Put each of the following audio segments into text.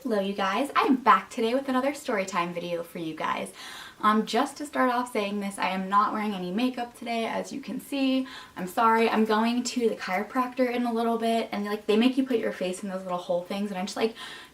Hello you guys, I am back today with another story time video for you guys. Just to start off saying this, I am not wearing any makeup today, as you can see. I'm sorry. I'm going to the chiropractor in a little bit, and they make you put your face in those little hole things, and I just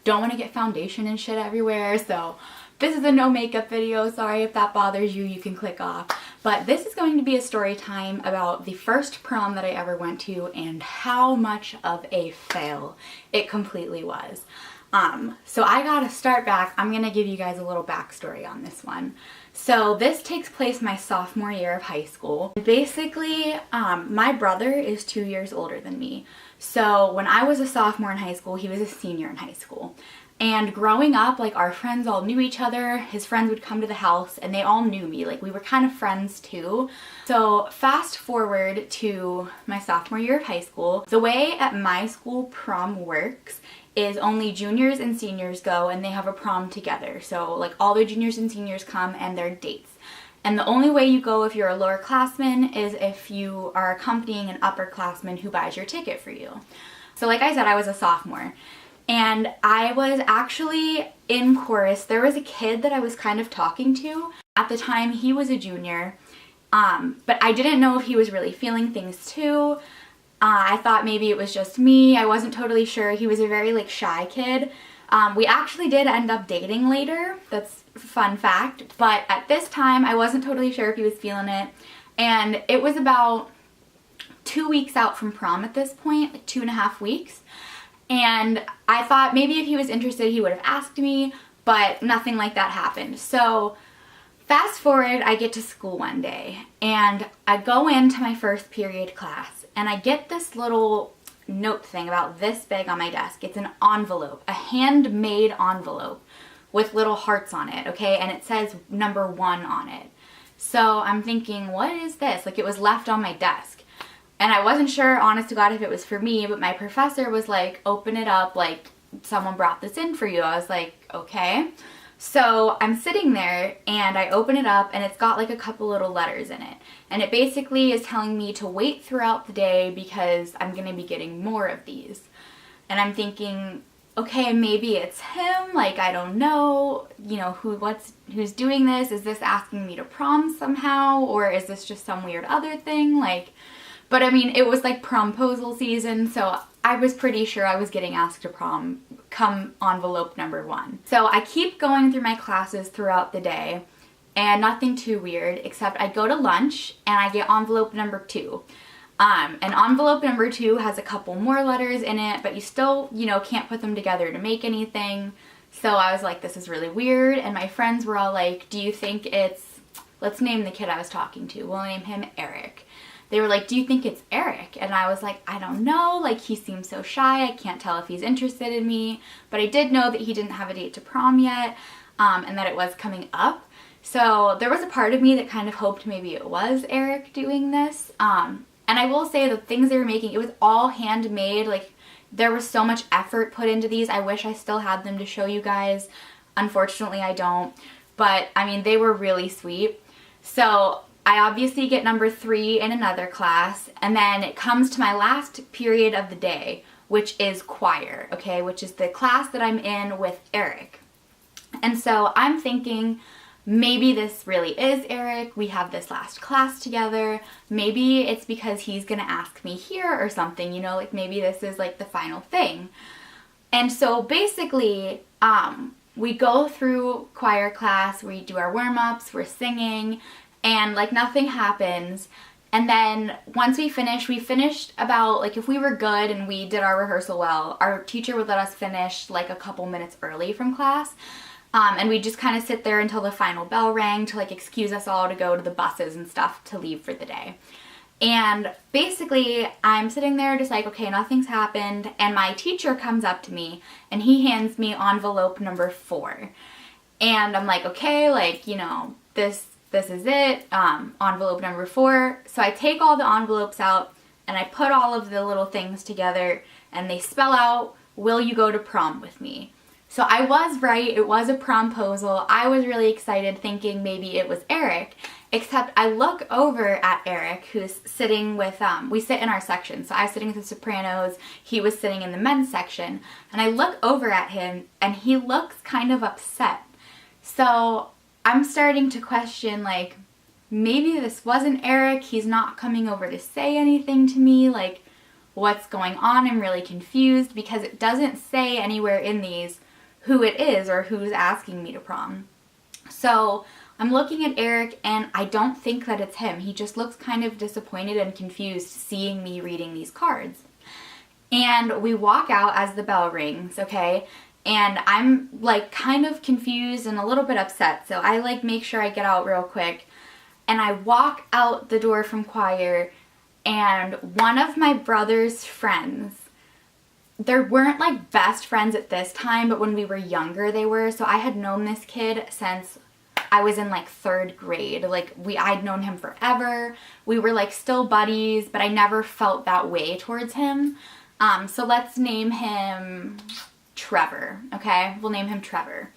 don't want to get foundation and shit everywhere, so this is a no makeup video. Sorry if that bothers you, you can click off. But this is going to be a story time about the first prom that I ever went to and how much of a fail it completely was. So I gotta start back. I'm gonna give you guys a little backstory on this one. So this takes place my sophomore year of high school. Basically, my brother is 2 years older than me. So when I was a sophomore in high school, he was a senior in high school. And growing up, our friends all knew each other. His friends would come to the house and they all knew me. We were kind of friends too. So fast forward to my sophomore year of high school. The way at my school prom works is only juniors and seniors go and they have a prom together. So all the juniors and seniors come and their dates. And the only way you go if you're a lower classman is if you are accompanying an upperclassman who buys your ticket for you. So like I said, I was a sophomore. And I was actually in chorus. There was a kid that I was kind of talking to. At the time, he was a junior. But I didn't know if he was really feeling things too. I thought maybe it was just me. I wasn't totally sure. He was a very shy kid. We actually did end up dating later. That's a fun fact. But at this time, I wasn't totally sure if he was feeling it. And it was about 2 weeks out from prom at this point, 2.5 weeks. And I thought maybe if he was interested, he would have asked me, but nothing like that happened. So fast forward, I get to school one day and I go into my first period class and I get this little note thing about this big on my desk. It's an envelope, a handmade envelope with little hearts on it, okay? And it says number 1 on it. So I'm thinking, what is this? It was left on my desk. And I wasn't sure, honest to God, if it was for me, but my professor was like, open it up, someone brought this in for you. I was like, okay. So I'm sitting there and I open it up and it's got a couple little letters in it. And it basically is telling me to wait throughout the day because I'm going to be getting more of these. And I'm thinking, okay, maybe it's him, I don't know, who's doing this? Is this asking me to prom somehow? Or is this just some weird other thing? But I mean, it was promposal season, so I was pretty sure I was getting asked to prom come envelope number 1. So I keep going through my classes throughout the day, and nothing too weird, except I go to lunch and I get envelope number 2. And envelope number 2 has a couple more letters in it, but you still, can't put them together to make anything. So I was like, this is really weird, and my friends were all like, do you think it's, let's name the kid I was talking to. We'll name him Eric. They were like, do you think it's Eric? And I was like, I don't know. He seems so shy. I can't tell if he's interested in me. But I did know that he didn't have a date to prom yet, and that it was coming up. So there was a part of me that kind of hoped maybe it was Eric doing this. And I will say the things they were making, it was all handmade. There was so much effort put into these. I wish I still had them to show you guys. Unfortunately, I don't. But, I mean, they were really sweet. So I obviously get number 3 in another class, and then it comes to my last period of the day, which is choir, okay, which is the class that I'm in with Eric. And so I'm thinking, maybe this really is Eric. We have this last class together. Maybe it's because he's gonna ask me here or something, maybe this is the final thing. And so basically, we go through choir class, we do our warm-ups, we're singing, and nothing happens. And then once we finished about, if we were good and we did our rehearsal well, our teacher would let us finish a couple minutes early from class. And we just kind of sit there until the final bell rang to excuse us all to go to the buses and stuff to leave for the day. And basically I'm sitting there just okay, nothing's happened. And my teacher comes up to me and he hands me envelope number 4. And I'm like, okay, this is it, envelope number 4. So I take all the envelopes out and I put all of the little things together and they spell out, will you go to prom with me? So I was right, it was a promposal. I was really excited thinking maybe it was Eric. Except I look over at Eric, who's sitting with, we sit in our section. So I was sitting with the sopranos, he was sitting in the men's section. And I look over at him and he looks kind of upset. So I'm starting to question, like, maybe this wasn't Eric, he's not coming over to say anything to me, like, what's going on? I'm really confused because it doesn't say anywhere in these who it is or who's asking me to prom. So I'm looking at Eric and I don't think that it's him. He just looks kind of disappointed and confused seeing me reading these cards. And we walk out as the bell rings, okay? And I'm like kind of confused and a little bit upset. So I like make sure I get out real quick. And I walk out the door from choir and one of my brother's friends, they weren't like best friends at this time, but when we were younger they were. So I had known this kid since I was in like 3rd grade. Like I'd known him forever. We were like still buddies, but I never felt that way towards him. So let's name him Trevor, okay? We'll name him Trevor.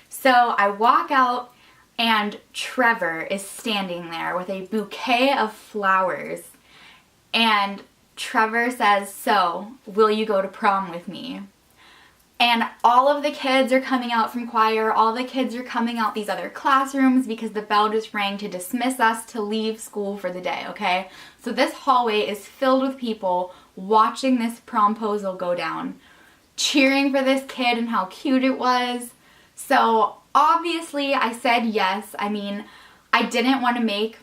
So I walk out and Trevor is standing there with a bouquet of flowers. And Trevor says, "So, will you go to prom with me?" And all of the kids are coming out from choir, all the kids are coming out these other classrooms because the bell just rang to dismiss us to leave school for the day, okay? So this hallway is filled with people watching this promposal go down, cheering for this kid and how cute it was. So obviously I said yes. I mean, I didn't want to make,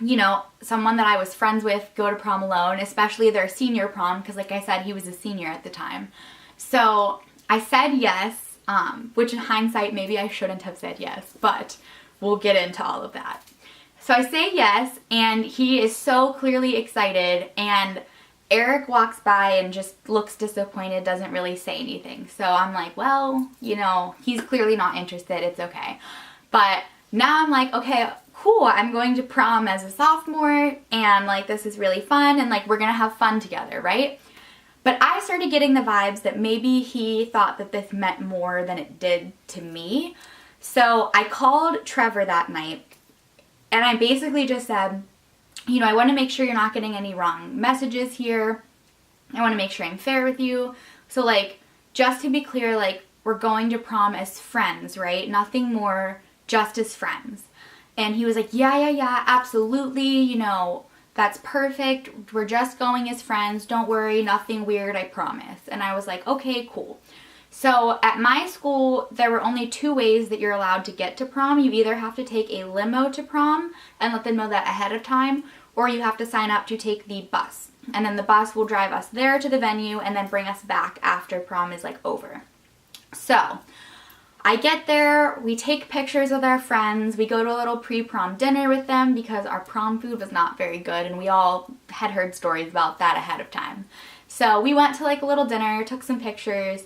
you know, someone that I was friends with go to prom alone, especially their senior prom, because like I said, he was a senior at the time. So I said yes, which in hindsight, maybe I shouldn't have said yes, but we'll get into all of that. So I say yes, and he is so clearly excited, and Eric walks by and just looks disappointed, doesn't really say anything. So I'm like, well, you know, he's clearly not interested, it's okay. But now I'm like, okay, cool, I'm going to prom as a sophomore, and like this is really fun, and like we're gonna have fun together, right? But I started getting the vibes that maybe he thought that this meant more than it did to me. So I called Trevor that night and I basically just said, you know, I want to make sure you're not getting any wrong messages here. I want to make sure I'm fair with you. So like, just to be clear, like we're going to prom as friends, right? Nothing more, just as friends. And he was like, yeah, absolutely, you know, that's perfect. We're just going as friends. Don't worry, nothing weird, I promise. And I was like, okay, cool. So at my school, there were only 2 ways that you're allowed to get to prom. You either have to take a limo to prom and let them know that ahead of time, or you have to sign up to take the bus. And then the bus will drive us there to the venue and then bring us back after prom is like over. So I get there, we take pictures with our friends, we go to a little pre-prom dinner with them because our prom food was not very good and we all had heard stories about that ahead of time. So we went to like a little dinner, took some pictures,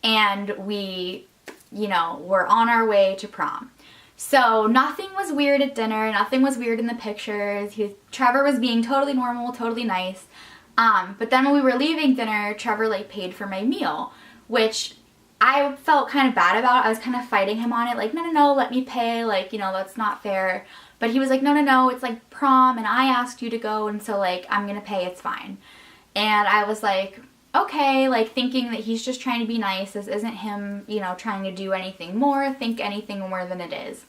and we, you know, were on our way to prom. So nothing was weird at dinner, nothing was weird in the pictures. Trevor was being totally normal, totally nice. But then when we were leaving dinner, Trevor like paid for my meal, which I felt kind of bad about. I was kind of fighting him on it, like, no, let me pay, like, you know, that's not fair. But he was like, no, it's like prom and I asked you to go, and so like, I'm gonna pay, it's fine. And I was like, okay, like thinking that he's just trying to be nice. This isn't him, you know, trying to do anything more, think anything more than it is.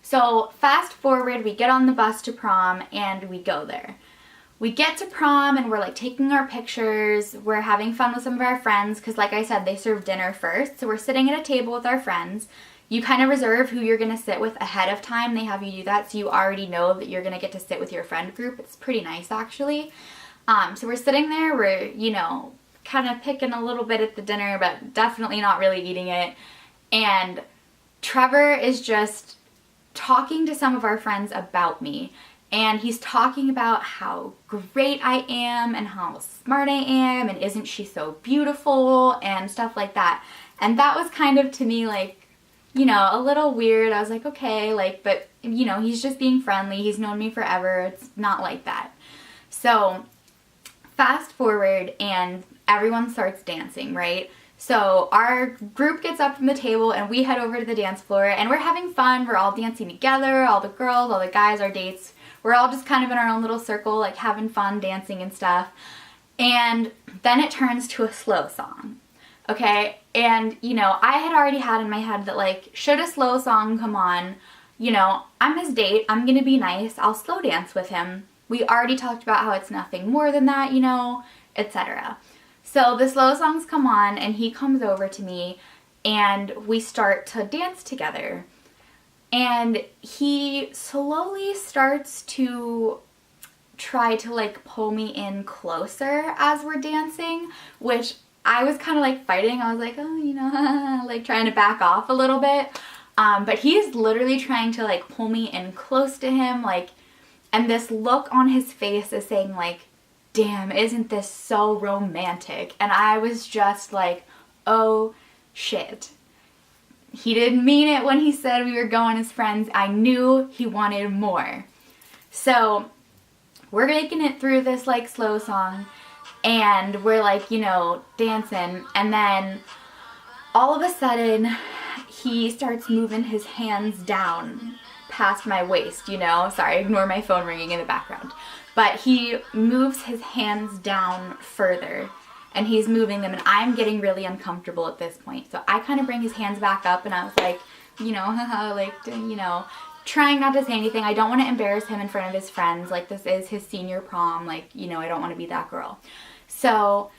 So fast forward, we get on the bus to prom and we go there. We get to prom and we're like taking our pictures, we're having fun with some of our friends because like I said, they serve dinner first. So we're sitting at a table with our friends. You kind of reserve who you're going to sit with ahead of time. They have you do that so you already know that you're going to get to sit with your friend group. It's pretty nice actually. So we're sitting there, we're, you know, kind of picking a little bit at the dinner, but definitely not really eating it. And Trevor is just talking to some of our friends about me. And he's talking about how great I am and how smart I am and isn't she so beautiful and stuff like that. And that was kind of to me like, you know, a little weird. I was like, okay, like, but you know, he's just being friendly. He's known me forever. It's not like that. So fast forward and everyone starts dancing, right? So our group gets up from the table and we head over to the dance floor and we're having fun. We're all dancing together, all the girls, all the guys, our dates. We're all just kind of in our own little circle, like having fun, dancing and stuff. And then it turns to a slow song, okay? And, you know, I had already had in my head that, like, should a slow song come on, you know, I'm his date, I'm gonna be nice, I'll slow dance with him. We already talked about how it's nothing more than that, you know, etc. So the slow songs come on and he comes over to me and we start to dance together. And he slowly starts to try to like pull me in closer as we're dancing, which I was kind of like fighting. I was like, oh, you know, like trying to back off a little bit. But he's literally trying to like pull me in close to him, like, and this look on his face is saying like, damn, isn't this so romantic? And I was just like, oh shit. He didn't mean it when he said we were going as friends. I knew he wanted more. So we're making it through this like slow song and we're like, you know, dancing, and then all of a sudden he starts moving his hands down past my waist, you know. Sorry, ignore my phone ringing in the background. But he moves his hands down further and he's moving them and I'm getting really uncomfortable at this point. So I kind of bring his hands back up and I was like, you know, like, you know, trying not to say anything. I don't want to embarrass him in front of his friends. Like, this is his senior prom. Like, you know, I don't want to be that girl. So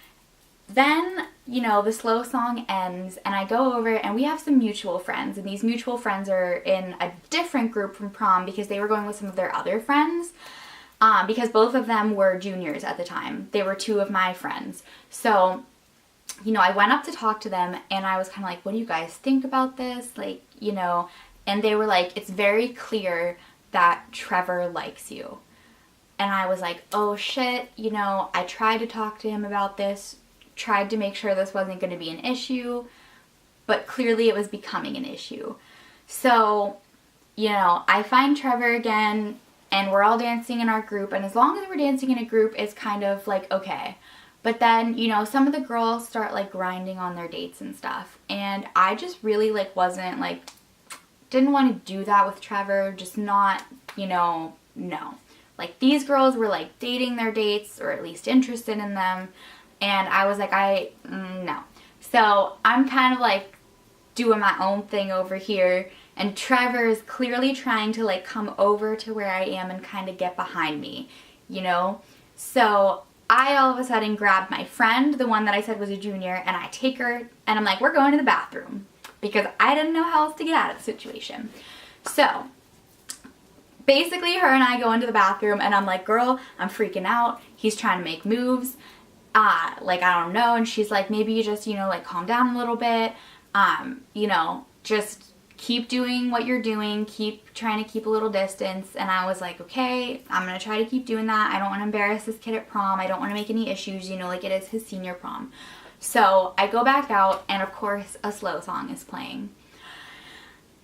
then, you know, the slow song ends and I go over and we have some mutual friends. And these mutual friends are in a different group from prom because they were going with some of their other friends. Because both of them were juniors at the time. They were two of my friends. So, you know, I went up to talk to them and I was kind of like, what do you guys think about this? Like, you know, and they were like, it's very clear that Trevor likes you. And I was like, oh shit, you know, I tried to talk to him about this, tried to make sure this wasn't going to be an issue, but clearly it was becoming an issue. So, you know, I find Trevor again, and we're all dancing in our group, and as long as we're dancing in a group, it's kind of like, okay. But then, you know, some of the girls start like grinding on their dates and stuff, and I just really like wasn't like, didn't want to do that with Trevor, just not, you know, no. Like, these girls were like dating their dates, or at least interested in them, and I was like, no. So I'm kind of like doing my own thing over here, and Trevor is clearly trying to like come over to where I am and kind of get behind me, you know? So I all of a sudden grab my friend, the one that I said was a junior, and I take her and I'm like, we're going to the bathroom, because I didn't know how else to get out of the situation. So basically her and I go into the bathroom and I'm like, girl, I'm freaking out. He's trying to make moves. Like, I don't know. And she's like, maybe you just, you know, like calm down a little bit. You know, just keep doing what you're doing, keep trying to keep a little distance. And I was like, okay, I'm gonna try to keep doing that. I don't want to embarrass this kid at prom. I don't want to make any issues, you know, like it is his senior prom. So I go back out and of course a slow song is playing.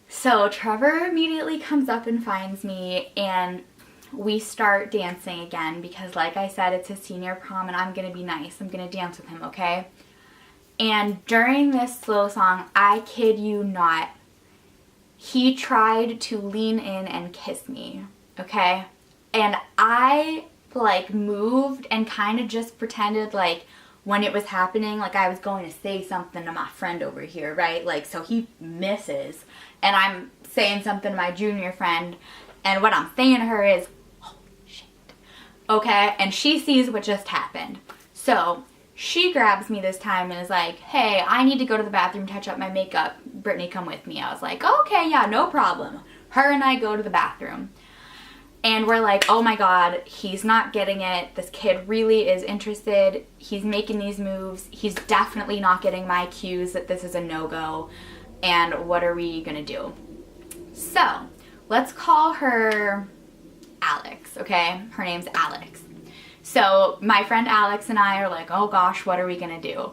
So Trevor immediately comes up and finds me and we start dancing again because, like I said, it's his senior prom and I'm gonna be nice. I'm gonna dance with him, okay? And during this slow song, I kid you not, he tried to lean in and kiss me, okay? And I like moved and kind of just pretended like when it was happening, like I was going to say something to my friend over here, right? Like, so he misses and I'm saying something to my junior friend, and what I'm saying to her is, holy shit, okay? And she sees what just happened. So she grabs me this time and is like, hey, I need to go to the bathroom, touch up my makeup. Brittany, come with me. I was like, okay, yeah, no problem. Her and I go to the bathroom. And we're like, oh my god, he's not getting it. This kid really is interested. He's making these moves. He's definitely not getting my cues that this is a no-go. And what are we gonna do? So, let's call her Alex, okay? Her name's Alex. So my friend Alex and I are like, oh gosh, what are we gonna do?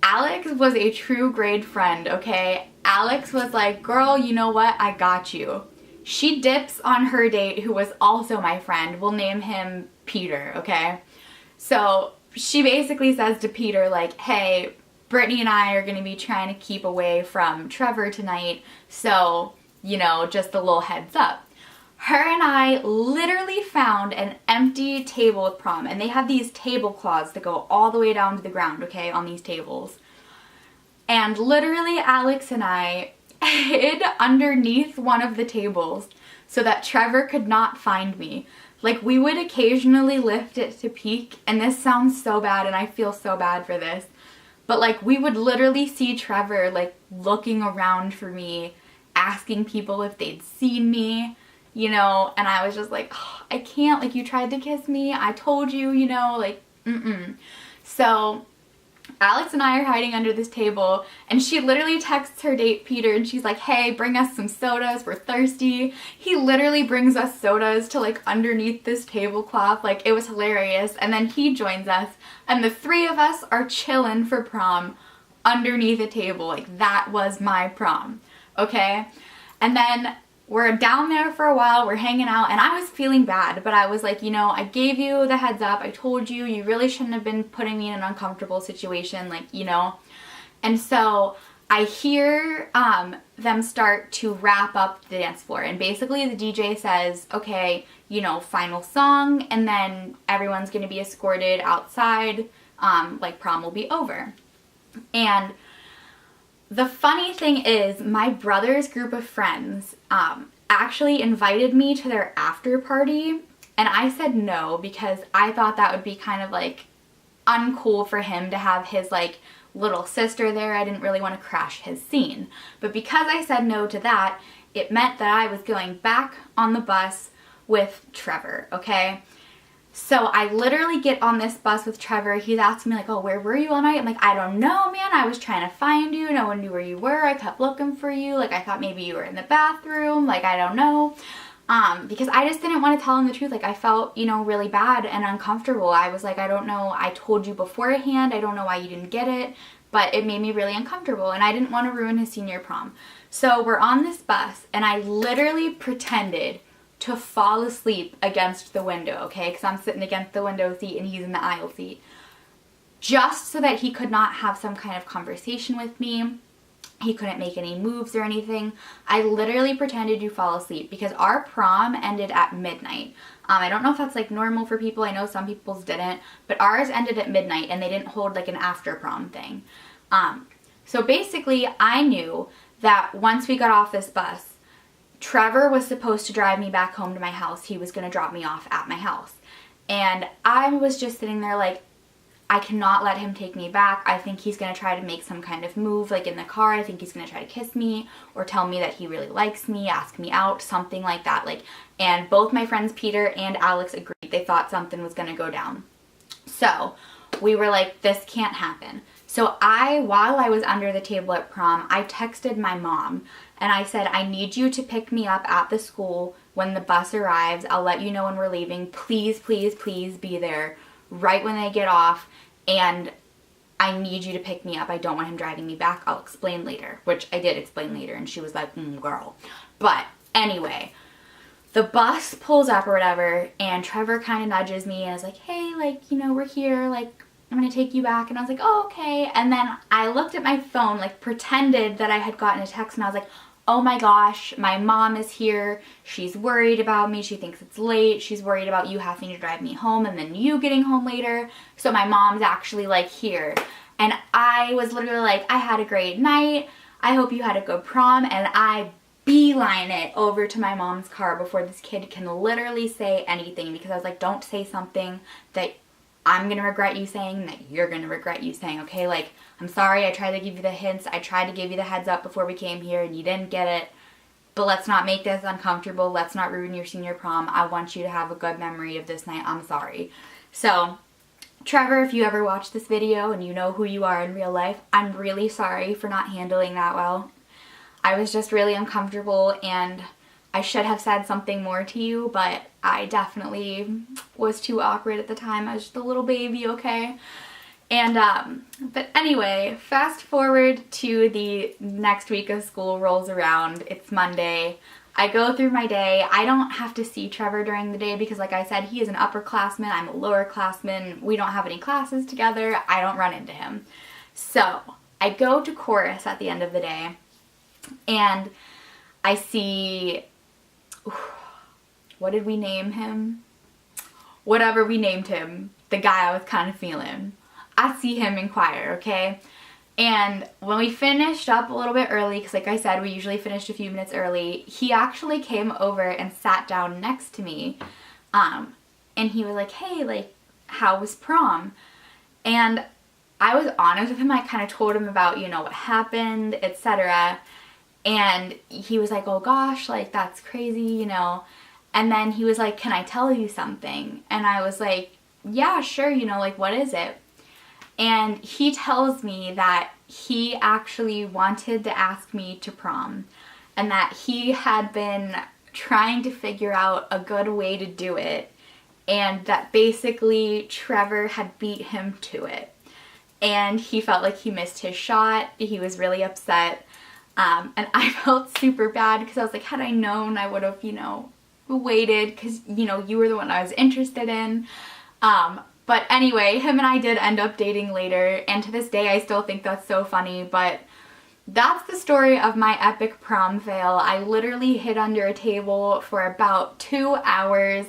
Alex was a true grade friend, okay? Alex was like, girl, you know what? I got you. She dips on her date, who was also my friend. We'll name him Peter, okay? So she basically says to Peter, like, hey, Brittany and I are going to be trying to keep away from Trevor tonight, so, you know, just a little heads up. Her and I literally found an empty table with Prom, and they have these tablecloths that go all the way down to the ground, okay, on these tables. And literally Alex and I hid underneath one of the tables so that Trevor could not find me. Like, we would occasionally lift it to peek, and this sounds so bad, and I feel so bad for this, but like, we would literally see Trevor like looking around for me, asking people if they'd seen me, you know, and I was just like, oh, I can't, like, you tried to kiss me, I told you, you know, like, So Alex and I are hiding under this table, and she literally texts her date Peter, and she's like, hey, bring us some sodas, we're thirsty. He literally brings us sodas to like underneath this tablecloth. Like, it was hilarious. And then he joins us, and the three of us are chilling for Prom underneath a table. Like, that was my prom, okay? And then we're down there for a while, we're hanging out, and I was feeling bad, but I was like, you know, I gave you the heads up, I told you, you really shouldn't have been putting me in an uncomfortable situation, like, you know. And so I hear them start to wrap up the dance floor, and basically the DJ says, okay, you know, final song, and then everyone's gonna be escorted outside, like, Prom will be over. And the funny thing is, my brother's group of friends actually invited me to their after party, and I said no because I thought that would be kind of like uncool for him to have his like little sister there. I didn't really want to crash his scene. But because I said no to that, it meant that I was going back on the bus with Trevor, okay? So I literally get on this bus with Trevor. He's asking me like, oh, where were you all night? I'm like, I don't know, man. I was trying to find you. No one knew where you were. I kept looking for you. Like, I thought maybe you were in the bathroom. Like, I don't know. Because I just didn't want to tell him the truth. Like, I felt, you know, really bad and uncomfortable. I was like, I don't know. I told you beforehand. I don't know why you didn't get it. But it made me really uncomfortable, and I didn't want to ruin his senior prom. So we're on this bus, and I literally pretended to fall asleep against the window, okay? Because I'm sitting against the window seat and he's in the aisle seat. Just so that he could not have some kind of conversation with me. He couldn't make any moves or anything. I literally pretended to fall asleep because our prom ended at midnight. I don't know if that's like normal for people. I know some people's didn't, but ours ended at midnight, and they didn't hold like an after prom thing. So basically I knew that once we got off this bus, Trevor was supposed to drive me back home to my house. He was going to drop me off at my house. And I was just sitting there like, I cannot let him take me back. I think he's going to try to make some kind of move, like in the car. I think he's going to try to kiss me or tell me that he really likes me, ask me out, something like that. Like, and both my friends Peter and Alex agreed. They thought something was going to go down. So we were like, this can't happen. So while I was under the table at Prom, I texted my mom and I said, I need you to pick me up at the school when the bus arrives. I'll let you know when we're leaving. Please, please, please be there right when they get off, and I need you to pick me up. I don't want him driving me back. I'll explain later, which I did explain later, and she was like, girl. But anyway, the bus pulls up or whatever, and Trevor kind of nudges me and is like, hey, like, you know, we're here, like, I'm gonna take you back. And I was like, oh, okay. And then I looked at my phone, like pretended that I had gotten a text, and I was like, oh my gosh, my mom is here. She's worried about me. She thinks it's late. She's worried about you having to drive me home and then you getting home later. So my mom's actually like here. And I was literally like, I had a great night. I hope you had a good prom. And I beeline it over to my mom's car before this kid can literally say anything, because I was like, don't say something that I'm gonna regret you saying, that you're gonna regret you saying, okay? Like, I'm sorry, I tried to give you the hints, I tried to give you the heads up before we came here and you didn't get it, but let's not make this uncomfortable, let's not ruin your senior prom. I want you to have a good memory of this night, I'm sorry. So, Trevor, if you ever watch this video and you know who you are in real life, I'm really sorry for not handling that well. I was just really uncomfortable, and I should have said something more to you, but I definitely was too awkward at the time. I was just a little baby, okay? And, but anyway, fast forward to the next week of school rolls around. It's Monday. I go through my day. I don't have to see Trevor during the day because, like I said, he is an upperclassman. I'm a lowerclassman. We don't have any classes together. I don't run into him. So I go to chorus at the end of the day, and I see, what did we name him? Whatever we named him, the guy I was kind of feeling. I see him in choir, okay? And when we finished up a little bit early, because like I said, we usually finished a few minutes early, he actually came over and sat down next to me. And he was like, hey, like, how was prom? And I was honest with him. I kind of told him about, you know, what happened, etc. And he was like, oh gosh, like, that's crazy, you know. And then he was like, can I tell you something? And I was like, yeah, sure, you know, like, what is it? And he tells me that he actually wanted to ask me to prom, and that he had been trying to figure out a good way to do it, and that basically Trevor had beat him to it. And he felt like he missed his shot. He was really upset. And I felt super bad because I was like, had I known, I would have, you know, waited, because, you know, you were the one I was interested in. But anyway, him and I did end up dating later, and to this day I still think that's so funny. But that's the story of my epic prom fail. I literally hid under a table for about 2 hours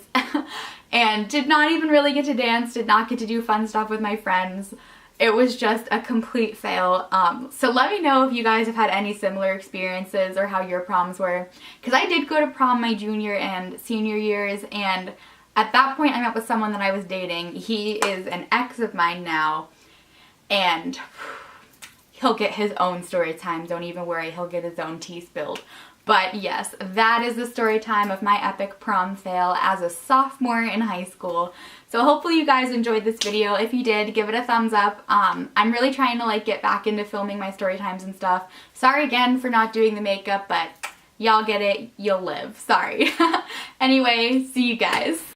and did not even really get to dance, did not get to do fun stuff with my friends. It was just a complete fail. So let me know if you guys have had any similar experiences or how your proms were. Because I did go to prom my junior and senior years, and at that point I met with someone that I was dating. He is an ex of mine now, and he'll get his own story time. Don't even worry, he'll get his own tea spilled. But yes, that is the story time of my epic prom fail as a sophomore in high school. So hopefully you guys enjoyed this video. If you did, give it a thumbs up. I'm really trying to like get back into filming my story times and stuff. Sorry again for not doing the makeup, but y'all get it, you'll live. Sorry. Anyway, see you guys.